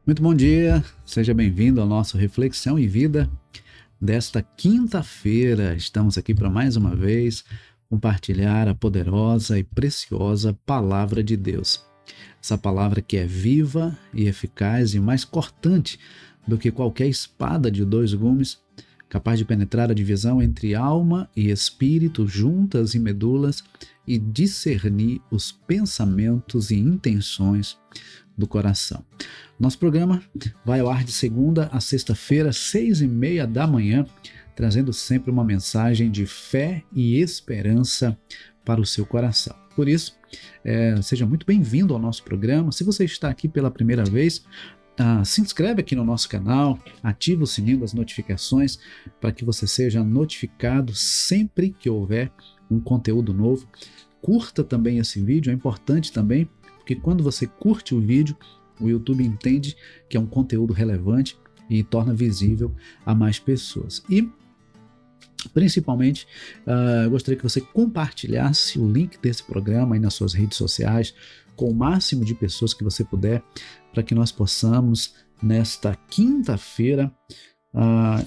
Muito bom dia, seja bem-vindo ao nosso Reflexão e Vida desta quinta-feira. Estamos aqui para mais uma vez compartilhar a poderosa e preciosa Palavra de Deus. Essa palavra que é viva e eficaz e mais cortante do que qualquer espada de dois gumes, capaz de penetrar a divisão entre alma e espírito, juntas e medulas, e discernir os pensamentos e intenções do coração. Nosso programa vai ao ar de segunda a sexta-feira, 6h30 da manhã, trazendo sempre uma mensagem de fé e esperança para o seu coração. Por isso, seja muito bem-vindo ao nosso programa. Se você está aqui pela primeira vez, se inscreve aqui no nosso canal, ativa o sininho das notificações para que você seja notificado sempre que houver um conteúdo novo. Curta também esse vídeo, é importante também, porque quando você curte o vídeo, o YouTube entende que é um conteúdo relevante e torna visível a mais pessoas. E, principalmente, eu gostaria que você compartilhasse o link desse programa aí nas suas redes sociais com o máximo de pessoas que você puder, para que nós possamos, nesta quinta-feira,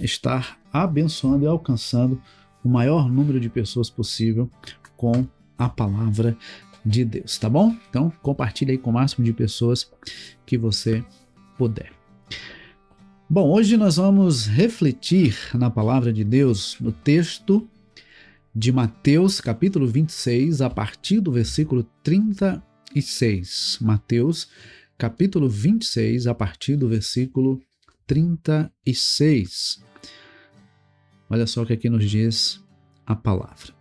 estar abençoando e alcançando o maior número de pessoas possível com a palavra de Deus, tá bom? Então, compartilhe aí com o máximo de pessoas que você puder. Bom, hoje nós vamos refletir na palavra de Deus, no texto de Mateus, capítulo 26, a partir do versículo 36. Mateus, capítulo 26, a partir do versículo 36. Olha só o que aqui nos diz a palavra.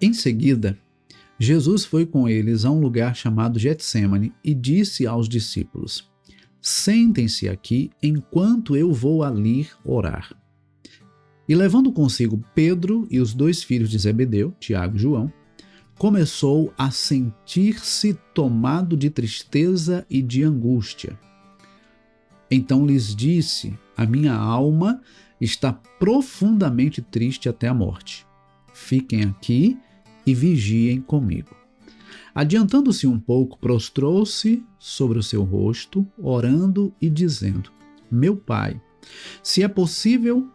Em seguida, Jesus foi com eles a um lugar chamado Getsêmani e disse aos discípulos: "Sentem-se aqui enquanto eu vou ali orar." E levando consigo Pedro e os dois filhos de Zebedeu, Tiago e João, começou a sentir-se tomado de tristeza e de angústia. Então lhes disse: "A minha alma está profundamente triste até a morte. Fiquem aqui e vigiem comigo." Adiantando-se um pouco, prostrou-se sobre o seu rosto, orando e dizendo: "Meu Pai, se é possível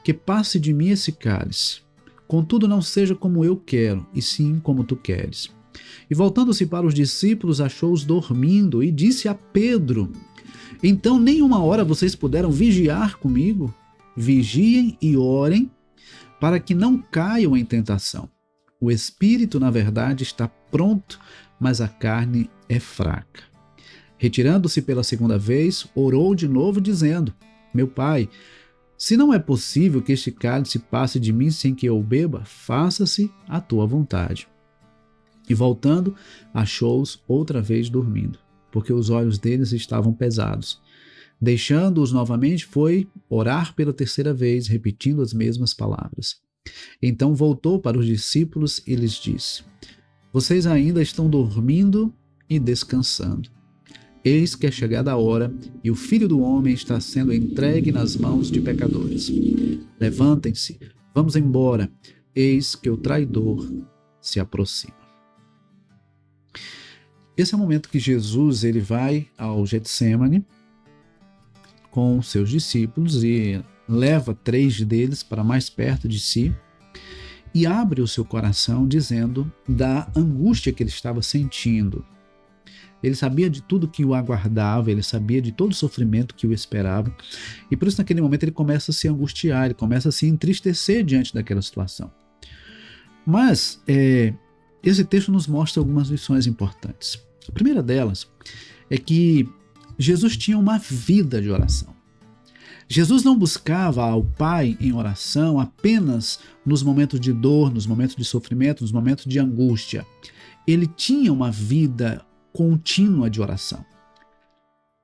que passe de mim esse cálice, contudo não seja como eu quero, e sim como tu queres." E voltando-se para os discípulos, achou-os dormindo e disse a Pedro: "Então nem uma hora vocês puderam vigiar comigo? Vigiem e orem para que não caiam em tentação. O espírito, na verdade, está pronto, mas a carne é fraca." Retirando-se pela segunda vez, orou de novo, dizendo: "Meu Pai, se não é possível que este cálice passe de mim sem que eu o beba, faça-se a tua vontade." E voltando, achou-os outra vez dormindo, porque os olhos deles estavam pesados. Deixando-os novamente, foi orar pela terceira vez, repetindo as mesmas palavras. Então voltou para os discípulos e lhes disse: "Vocês ainda estão dormindo e descansando. Eis que é chegada a hora e o Filho do Homem está sendo entregue nas mãos de pecadores. Levantem-se, vamos embora, eis que o traidor se aproxima." Esse é o momento que Jesus ele vai ao Getsêmani com seus discípulos e leva 3 deles para mais perto de si e abre o seu coração dizendo da angústia que ele estava sentindo. Ele sabia de tudo que o aguardava, ele sabia de todo o sofrimento que o esperava, e por isso naquele momento ele começa a se angustiar, ele começa a se entristecer diante daquela situação. Mas esse texto nos mostra algumas lições importantes. A primeira delas é que Jesus tinha uma vida de oração. Jesus não buscava ao Pai em oração apenas nos momentos de dor, nos momentos de sofrimento, nos momentos de angústia. Ele tinha uma vida contínua de oração.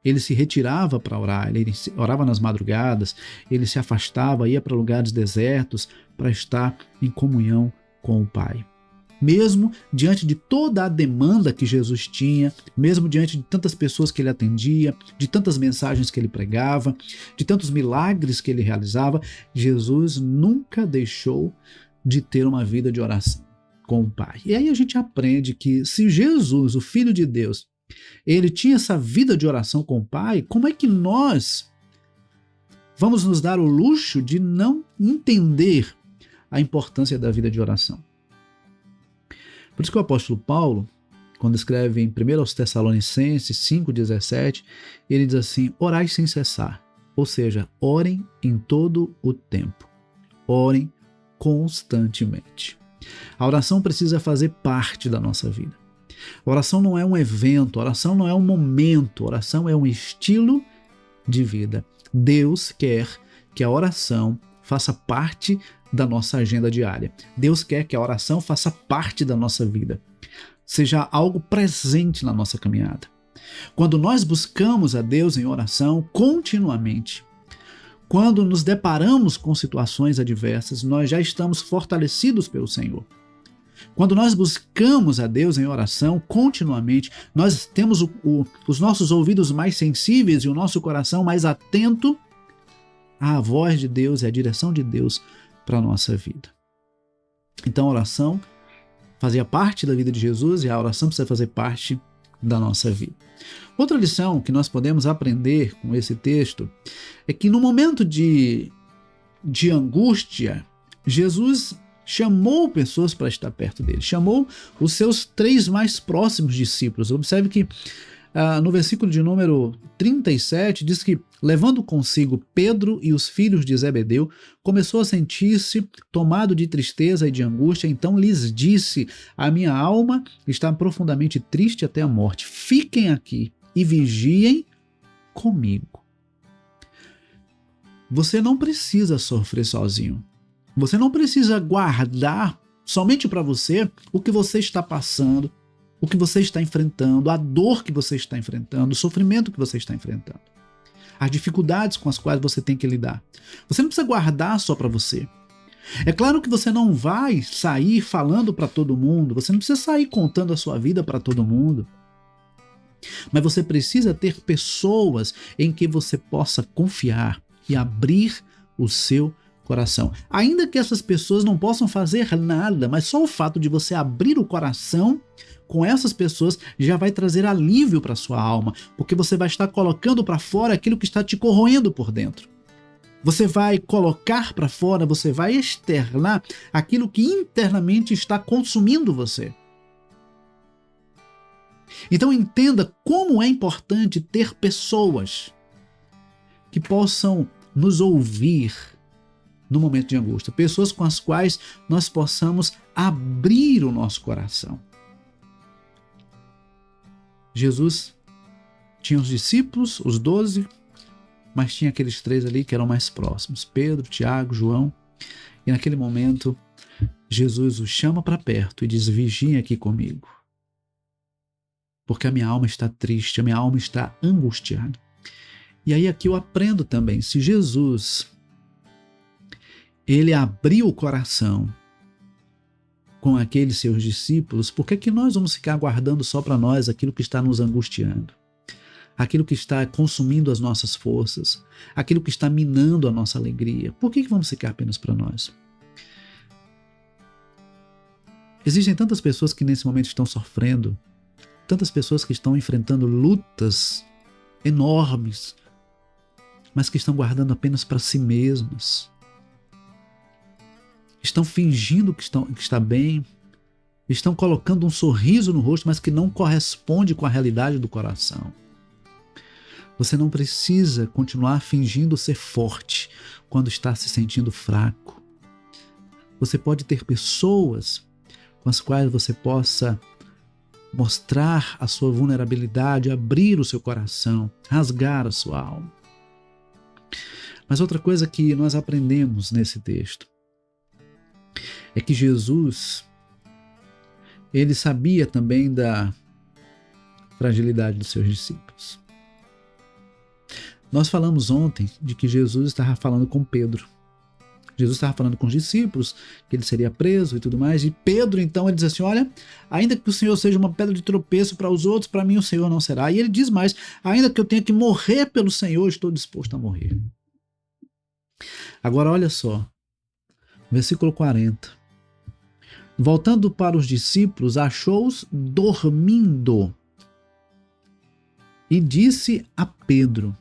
Ele se retirava para orar, ele orava nas madrugadas, ele se afastava, ia para lugares desertos para estar em comunhão com o Pai. Mesmo diante de toda a demanda que Jesus tinha, mesmo diante de tantas pessoas que ele atendia, de tantas mensagens que ele pregava, de tantos milagres que ele realizava, Jesus nunca deixou de ter uma vida de oração com o Pai. E aí a gente aprende que se Jesus, o Filho de Deus, ele tinha essa vida de oração com o Pai, como é que nós vamos nos dar o luxo de não entender a importância da vida de oração? Por isso que o apóstolo Paulo, quando escreve em 1 aos Tessalonicenses 5,17, ele diz assim: orai sem cessar, ou seja, orem em todo o tempo, orem constantemente. A oração precisa fazer parte da nossa vida. A oração não é um evento, a oração não é um momento, a oração é um estilo de vida. Deus quer que a oração faça parte da nossa agenda diária. Deus quer que a oração faça parte da nossa vida, seja algo presente na nossa caminhada. Quando nós buscamos a Deus em oração continuamente, quando nos deparamos com situações adversas, nós já estamos fortalecidos pelo Senhor. Quando nós buscamos a Deus em oração continuamente, nós temos os nossos ouvidos mais sensíveis e o nosso coração mais atento à voz de Deus e à direção de Deus para a nossa vida. Então a oração fazia parte da vida de Jesus e a oração precisa fazer parte da nossa vida. Outra lição que nós podemos aprender com esse texto é que no momento de angústia, Jesus chamou pessoas para estar perto dele, chamou os seus 3 mais próximos discípulos. Observe que no versículo de número 37 diz que, levando consigo Pedro e os filhos de Zebedeu, começou a sentir-se tomado de tristeza e de angústia. Então lhes disse: a minha alma está profundamente triste até a morte. Fiquem aqui e vigiem comigo. Você não precisa sofrer sozinho. Você não precisa guardar somente para você o que você está passando, o que você está enfrentando, a dor que você está enfrentando, o sofrimento que você está enfrentando, as dificuldades com as quais você tem que lidar. Você não precisa guardar só para você. É claro que você não vai sair falando para todo mundo, você não precisa sair contando a sua vida para todo mundo, mas você precisa ter pessoas em que você possa confiar e abrir o seu coração. Ainda que essas pessoas não possam fazer nada, mas só o fato de você abrir o coração com essas pessoas já vai trazer alívio para sua alma, porque você vai estar colocando para fora aquilo que está te corroendo por dentro. Você vai colocar para fora, você vai externar aquilo que internamente está consumindo você. Então entenda como é importante ter pessoas que possam nos ouvir no momento de angústia, pessoas com as quais nós possamos abrir o nosso coração. Jesus tinha os discípulos, os 12, mas tinha aqueles 3 ali que eram mais próximos, Pedro, Tiago, João, e naquele momento Jesus os chama para perto e diz: vigiem aqui comigo, porque a minha alma está triste, a minha alma está angustiada. E aí aqui eu aprendo também, se Jesus ele abriu o coração com aqueles seus discípulos, por que nós vamos ficar guardando só para nós aquilo que está nos angustiando? Aquilo que está consumindo as nossas forças, aquilo que está minando a nossa alegria? Por que vamos ficar apenas para nós? Existem tantas pessoas que nesse momento estão sofrendo, tantas pessoas que estão enfrentando lutas enormes, mas que estão guardando apenas para si mesmas. Estão fingindo que está bem, estão colocando um sorriso no rosto, mas que não corresponde com a realidade do coração. Você não precisa continuar fingindo ser forte quando está se sentindo fraco. Você pode ter pessoas com as quais você possa mostrar a sua vulnerabilidade, abrir o seu coração, rasgar a sua alma. Mas outra coisa que nós aprendemos nesse texto é que Jesus, ele sabia também da fragilidade dos seus discípulos. Nós falamos ontem de que Jesus estava falando com Pedro. Jesus estava falando com os discípulos, que ele seria preso e tudo mais, e Pedro então ele diz assim: olha, ainda que o Senhor seja uma pedra de tropeço para os outros, para mim o Senhor não será. E ele diz mais: ainda que eu tenha que morrer pelo Senhor, estou disposto a morrer. Agora olha só, versículo 40. Voltando para os discípulos, achou-os dormindo. e disse a Pedro: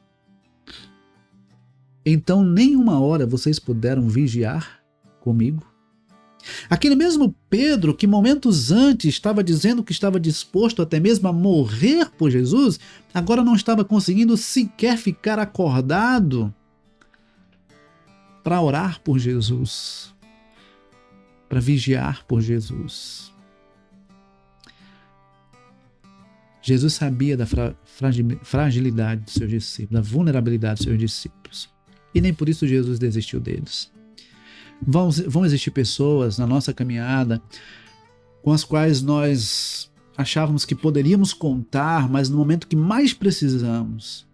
então nem uma hora vocês puderam vigiar comigo? Aquele mesmo Pedro que momentos antes estava dizendo que estava disposto até mesmo a morrer por Jesus, agora não estava conseguindo sequer ficar acordado para orar por Jesus, para vigiar por Jesus. Jesus sabia da fragilidade dos seus discípulos, da vulnerabilidade dos seus discípulos. E nem por isso Jesus desistiu deles. Vão existir pessoas na nossa caminhada com as quais nós achávamos que poderíamos contar, mas no momento que mais precisamos,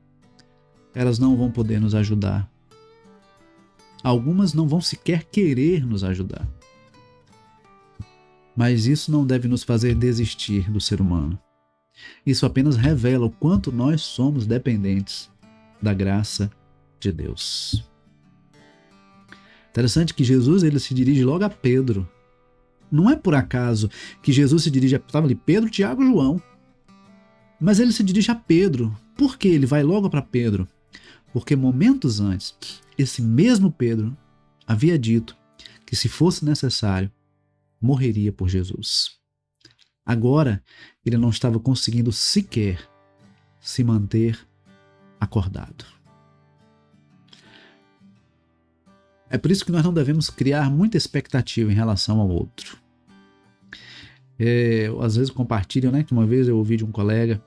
elas não vão poder nos ajudar. Algumas não vão sequer querer nos ajudar. Mas isso não deve nos fazer desistir do ser humano. Isso apenas revela o quanto nós somos dependentes da graça de Deus. Interessante que Jesus ele se dirige logo a Pedro. Não é por acaso que Jesus se dirige a... Estava ali Pedro, Tiago e João. Mas ele se dirige a Pedro. Por que ele vai logo para Pedro? Porque momentos antes, esse mesmo Pedro havia dito que se fosse necessário, morreria por Jesus. Agora, ele não estava conseguindo sequer se manter acordado. É por isso que nós não devemos criar muita expectativa em relação ao outro. Às vezes compartilham, né? Que uma vez eu ouvi de um colega,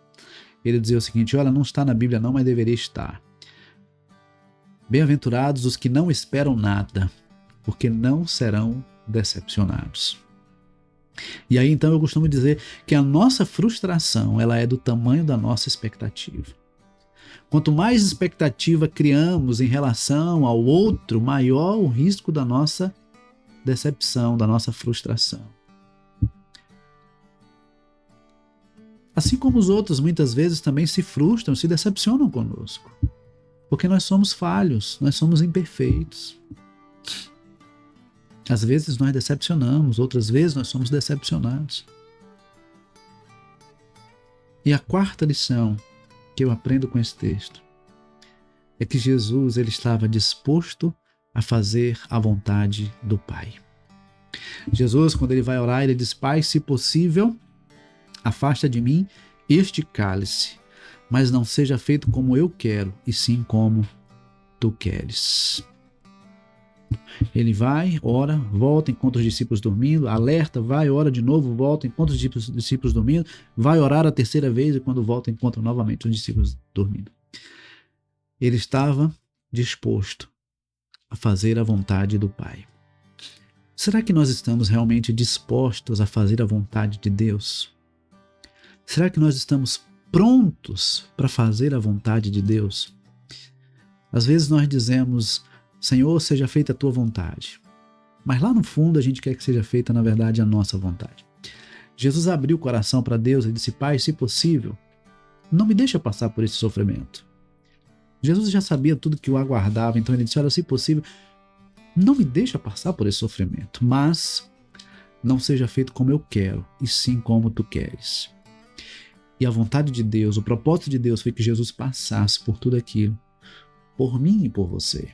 ele dizia o seguinte: olha, não está na Bíblia não, mas deveria estar. Bem-aventurados os que não esperam nada, porque não serão decepcionados. E aí então eu costumo dizer que a nossa frustração ela é do tamanho da nossa expectativa. Quanto mais expectativa criamos em relação ao outro, maior o risco da nossa decepção, da nossa frustração. Assim como os outros muitas vezes também se frustram, se decepcionam conosco. Porque nós somos falhos, nós somos imperfeitos. Às vezes nós decepcionamos, outras vezes nós somos decepcionados. E a quarta lição que eu aprendo com esse texto é que Jesus ele estava disposto a fazer a vontade do Pai. Jesus, quando ele vai orar, ele diz: Pai, se possível, afasta de mim este cálice, mas não seja feito como eu quero, e sim como tu queres. Ele vai, ora, volta, encontra os discípulos dormindo, alerta, vai, ora de novo, volta, encontra os discípulos dormindo, vai orar a terceira vez e quando volta encontra novamente os discípulos dormindo. Ele estava disposto a fazer a vontade do Pai. Será que nós estamos realmente dispostos a fazer a vontade de Deus? Será que nós estamos prontos para fazer a vontade de Deus? Às vezes nós dizemos: Senhor, seja feita a tua vontade. Mas lá no fundo a gente quer que seja feita, na verdade, a nossa vontade. Jesus abriu o coração para Deus e disse: Pai, se possível, não me deixa passar por esse sofrimento. Jesus já sabia tudo que o aguardava, então ele disse: olha, se possível, não me deixa passar por esse sofrimento, mas não seja feito como eu quero, e sim como tu queres. E a vontade de Deus, o propósito de Deus foi que Jesus passasse por tudo aquilo, por mim e por você.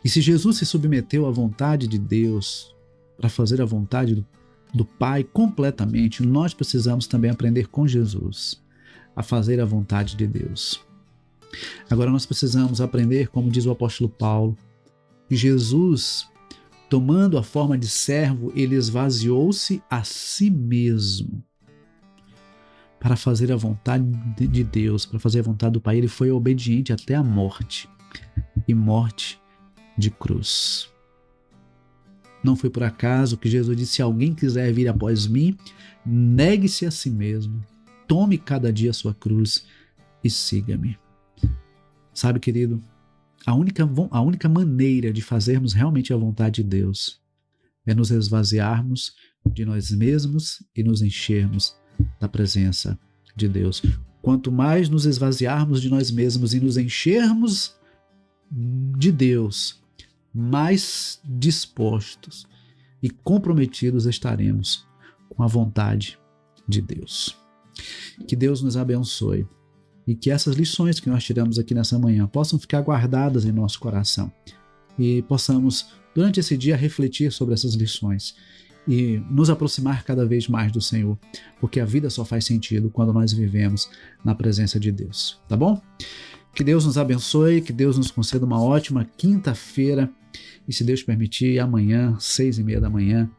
E se Jesus se submeteu à vontade de Deus para fazer a vontade do Pai completamente, nós precisamos também aprender com Jesus a fazer a vontade de Deus. Agora nós precisamos aprender, como diz o apóstolo Paulo, que Jesus, tomando a forma de servo, ele esvaziou-se a si mesmo para fazer a vontade de Deus, para fazer a vontade do Pai. Ele foi obediente até a morte, e morte de cruz. Não foi por acaso que Jesus disse: se alguém quiser vir após mim, negue-se a si mesmo, tome cada dia a sua cruz e siga-me. Sabe, querido, a única maneira de fazermos realmente a vontade de Deus é nos esvaziarmos de nós mesmos e nos enchermos da presença de Deus. Quanto mais nos esvaziarmos de nós mesmos e nos enchermos de Deus, mais dispostos e comprometidos estaremos com a vontade de Deus. Que Deus nos abençoe e que essas lições que nós tiramos aqui nessa manhã possam ficar guardadas em nosso coração e possamos, durante esse dia, refletir sobre essas lições e nos aproximar cada vez mais do Senhor, porque a vida só faz sentido quando nós vivemos na presença de Deus, tá bom? Que Deus nos abençoe, que Deus nos conceda uma ótima quinta-feira e, se Deus permitir, amanhã, 6h30 da manhã,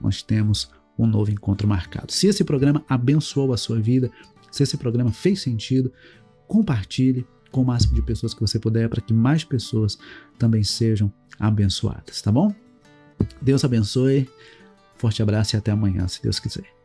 nós temos um novo encontro marcado. Se esse programa abençoou a sua vida, se esse programa fez sentido, compartilhe com o máximo de pessoas que você puder para que mais pessoas também sejam abençoadas, tá bom? Deus abençoe, forte abraço e até amanhã, se Deus quiser.